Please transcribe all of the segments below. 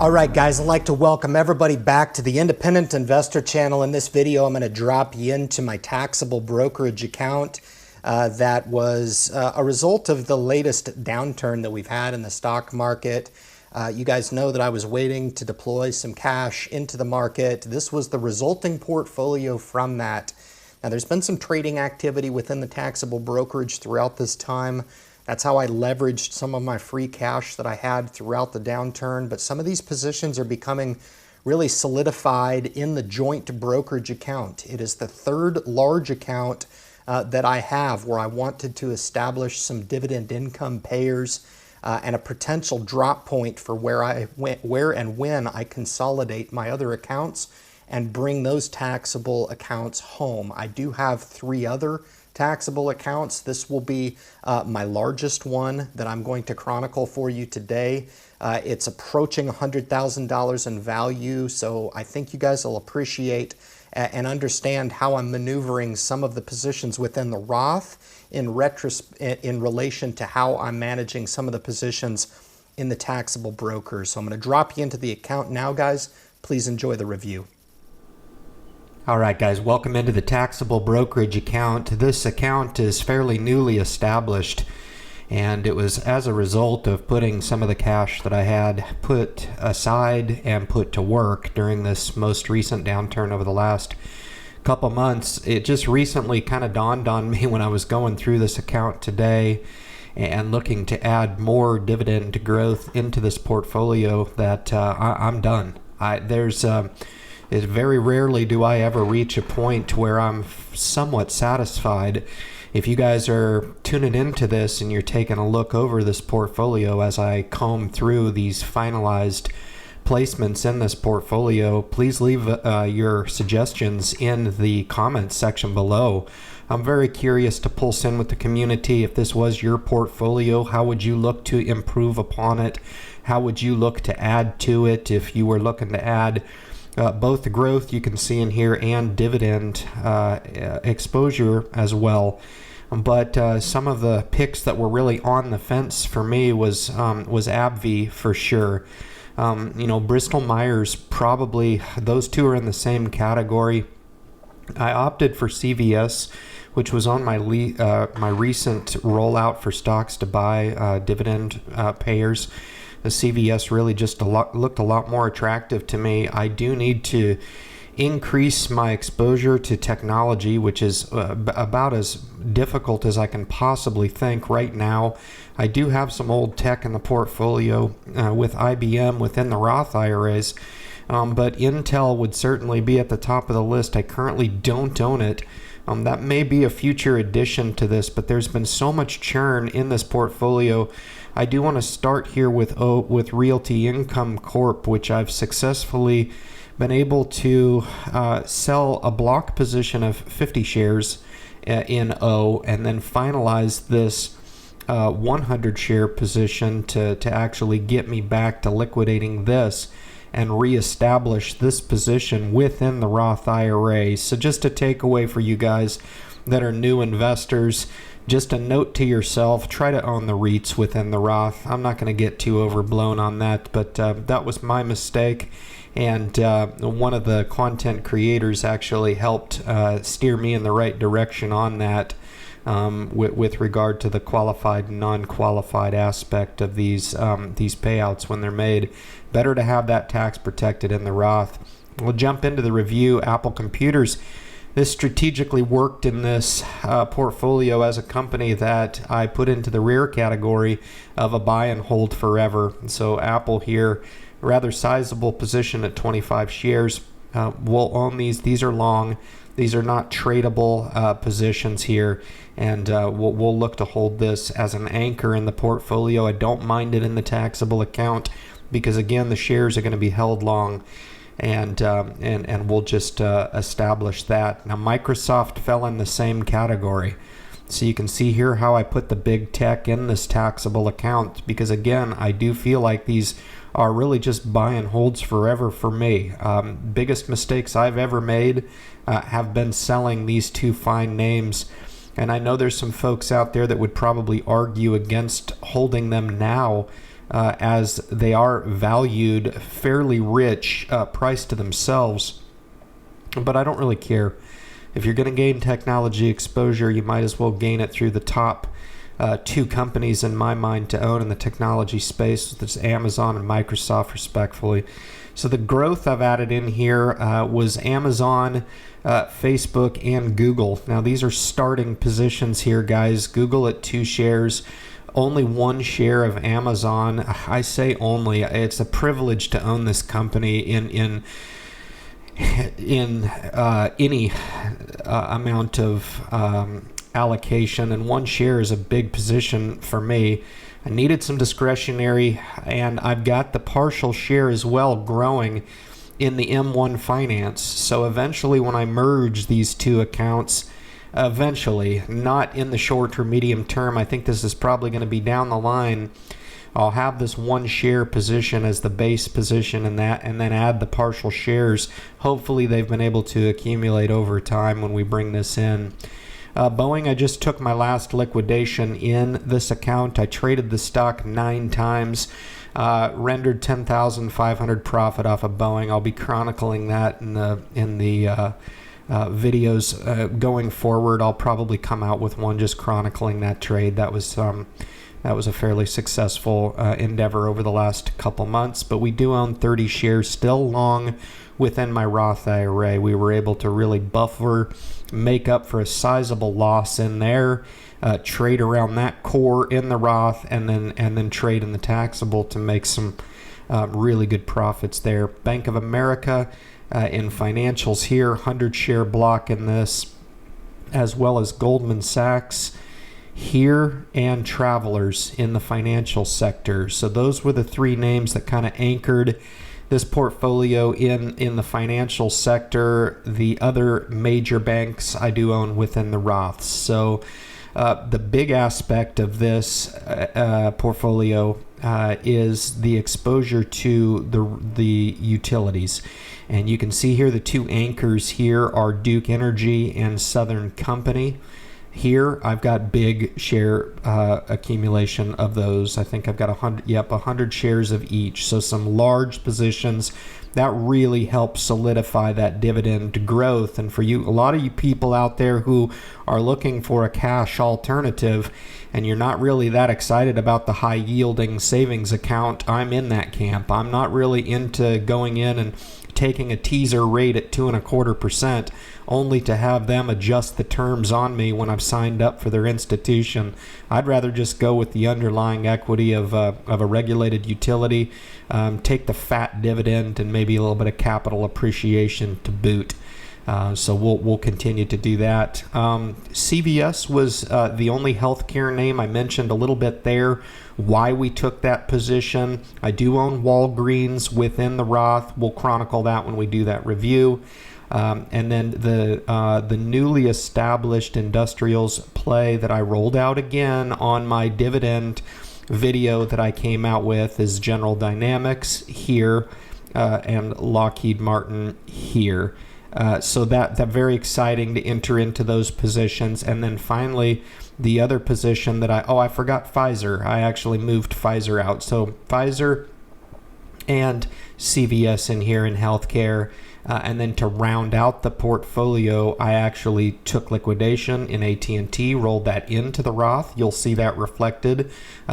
All right, guys, I'd like to welcome everybody back to the Independent Investor Channel. In this video, I'm going to drop you into my taxable brokerage account that was a result of the latest downturn that we've had in the stock market. You guys know that I was waiting to deploy some cash into the market. This was the resulting portfolio from that. Now, there's been some trading activity within the taxable brokerage throughout this time. That's how I leveraged some of my free cash that I had throughout the downturn. But some of these positions are becoming really solidified in the joint brokerage account. It is the third large account that I have where I wanted to establish some dividend income payers and a potential drop point for where and when I consolidate my other accounts and bring those taxable accounts home. I do have 3 other taxable accounts. This will be my largest one that I'm going to chronicle for you today. It's approaching $100,000 in value, so I think you guys will appreciate and understand how I'm maneuvering some of the positions within the Roth in relation to how I'm managing some of the positions in the taxable brokers. So I'm going to drop you into the account now, guys. Please enjoy the review. All right, guys, welcome into the taxable brokerage account. This account is fairly newly established, and it was as a result of putting some of the cash that I had put aside and put to work during this most recent downturn over the last couple months. It just recently kind of dawned on me when I was going through this account today and looking to add more dividend growth into this portfolio that I'm done. Very rarely do I ever reach a point where I'm somewhat satisfied. If you guys are tuning into this and you're taking a look over this portfolio as I comb through these finalized placements in this portfolio, please leave your suggestions in the comments section below. I'm very curious to pulse in with the community. If this was your portfolio, how would you look to improve upon it? How would you look to add to it if you were looking to add both the growth you can see in here and dividend exposure as well? But some of the picks that were really on the fence for me was AbbVie for sure. Bristol Myers, probably those two are in the same category. I opted for CVS, which was on my my recent rollout for stocks to buy dividend payers. The CVS really just looked a lot more attractive to me. I do need to increase my exposure to technology, which is about as difficult as I can possibly think right now. I do have some old tech in the portfolio with IBM within the Roth IRAs, but Intel would certainly be at the top of the list. I currently don't own it. That may be a future addition to this, but there's been so much churn in this portfolio. I do want to start here with Realty Income Corp, which I've successfully been able to sell a block position of 50 shares in O, and then finalize this 100 share position to actually get me back to liquidating this and reestablish this position within the Roth IRA. So just a takeaway for you guys that are new investors, just a note to yourself, try to own the REITs within the Roth. I'm not going to get too overblown on that, but that was my mistake. And one of the content creators actually helped steer me in the right direction on that with regard to the qualified and non-qualified aspect of these payouts when they're made. Better to have that tax protected in the Roth. We'll jump into the review. Apple Computers. This strategically worked in this portfolio as a company that I put into the rare category of a buy and hold forever. So Apple here, rather sizable position at 25 shares. We'll own these. These are long. These are not tradable positions here, and we'll look to hold this as an anchor in the portfolio. I don't mind it in the taxable account because, again, the shares are going to be held long. And we'll just establish that. Now, Microsoft fell in the same category. So you can see here how I put the big tech in this taxable account because, again, I do feel like these are really just buy and holds forever for me. Biggest mistakes I've ever made have been selling these two fine names. And I know there's some folks out there that would probably argue against holding them now as they are valued fairly rich, priced to themselves. But I don't really care. If you're going to gain technology exposure, you might as well gain it through the top two companies in my mind to own in the technology space. That's Amazon and Microsoft, respectfully. So the growth I've added in here was Amazon, Facebook, and Google. Now these are starting positions here, guys. Google at 2 shares. Only 1 share of Amazon. I say only. It's a privilege to own this company in any amount of allocation, and 1 share is a big position for me. I needed some discretionary, and I've got the partial share as well growing in the M1 Finance. So eventually when I merge these two accounts, eventually, not in the short or medium term, I think this is probably going to be down the line, I'll have this 1 share position as the base position in that, and then add the partial shares. Hopefully they've been able to accumulate over time when we bring this in. Boeing, I just took my last liquidation in this account. I traded the stock 9 times, rendered $10,500 profit off of Boeing. I'll be chronicling that in the videos going forward. I'll probably come out with one just chronicling that trade. That was a fairly successful endeavor over the last couple months, but we do own 30 shares still long within my Roth IRA. We were able to really buffer, make up for a sizable loss in there, trade around that core in the Roth, and then trade in the taxable to make some really good profits there. Bank of America in financials here, 100 share block in this, as well as Goldman Sachs here, and Travelers in the financial sector. So those were the 3 names that kind of anchored this portfolio in the financial sector. The other major banks I do own within the Roths. So the big aspect of this portfolio is the exposure to the utilities. And you can see here the 2 anchors here are Duke Energy and Southern Company. Here, I've got big share accumulation of those. I think I've got 100 shares of each. So some large positions that really help solidify that dividend growth. And for you, a lot of you people out there who are looking for a cash alternative and you're not really that excited about the high yielding savings account, I'm in that camp. I'm not really into going in and taking a teaser rate at 2.25%, only to have them adjust the terms on me when I've signed up for their institution. I'd rather just go with the underlying equity of a regulated utility, take the fat dividend, and maybe a little bit of capital appreciation to boot. So we'll continue to do that. CVS was the only healthcare name I mentioned a little bit there. Why we took that position. I do own Walgreens within the Roth. We'll chronicle that when we do that review. And then the newly established industrials play that I rolled out again on my dividend video that I came out with is General Dynamics here and Lockheed Martin here. So that very exciting to enter into those positions. And then finally, the other position that I forgot Pfizer. I actually moved Pfizer out. So Pfizer and CVS in here in healthcare. And then to round out the portfolio, I actually took liquidation in AT&T, rolled that into the Roth. You'll see that reflected.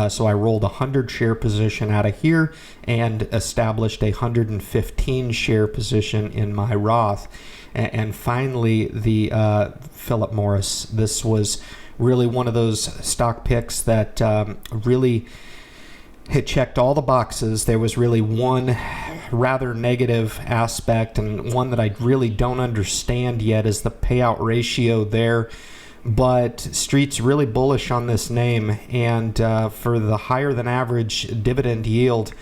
So I rolled a 100 share position out of here and established a 115 share position in my Roth. And finally, the Philip Morris. This was really one of those stock picks that really it checked all the boxes. There was really one rather negative aspect, and one that I really don't understand yet is the payout ratio there. But Street's really bullish on this name, and for the higher than average dividend yield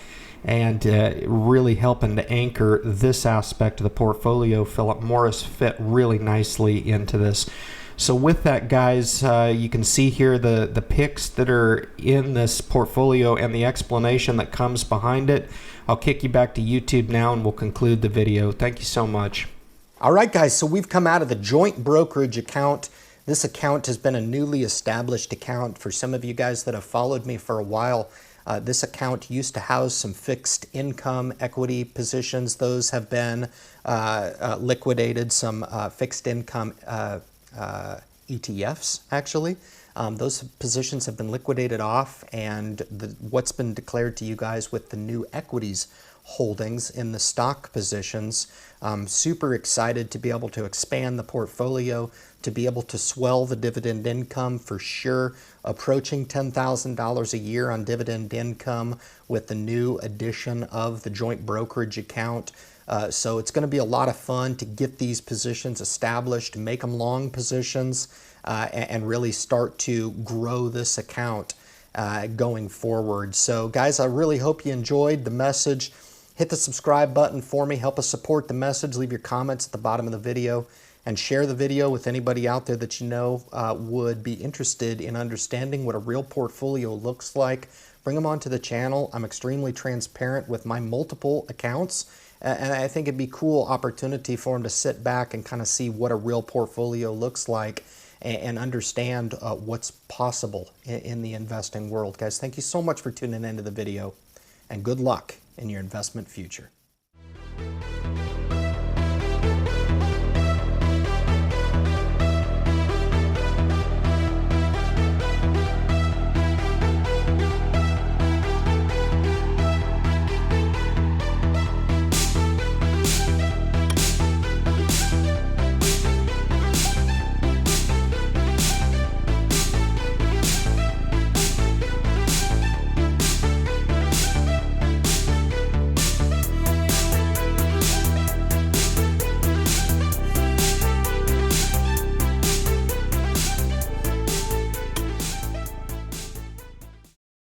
and really helping to anchor this aspect of the portfolio, Philip Morris fit really nicely into this. So with that, guys, you can see here the picks that are in this portfolio and the explanation that comes behind it. I'll kick you back to YouTube now and we'll conclude the video. Thank you so much. All right, guys, so we've come out of the joint brokerage account. This account has been a newly established account. For some of you guys that have followed me for a while, This account used to house some fixed income equity positions. Those have been liquidated, some fixed income ETFs, actually. Those positions have been liquidated off, and what's been declared to you guys with the new equities holdings in the stock positions. Super excited to be able to expand the portfolio, to be able to swell the dividend income for sure, approaching $10,000 a year on dividend income with the new addition of the joint brokerage account. So it's going to be a lot of fun to get these positions established, make them long positions, and really start to grow this account going forward. So guys, I really hope you enjoyed the message. Hit the subscribe button for me. Help us support the message. Leave your comments at the bottom of the video and share the video with anybody out there that you know would be interested in understanding what a real portfolio looks like. Bring them onto the channel. I'm extremely transparent with my multiple accounts, and I think it'd be a cool opportunity for them to sit back and kind of see what a real portfolio looks like and understand what's possible in the investing world. Guys, thank you so much for tuning into the video, and good luck in your investment future.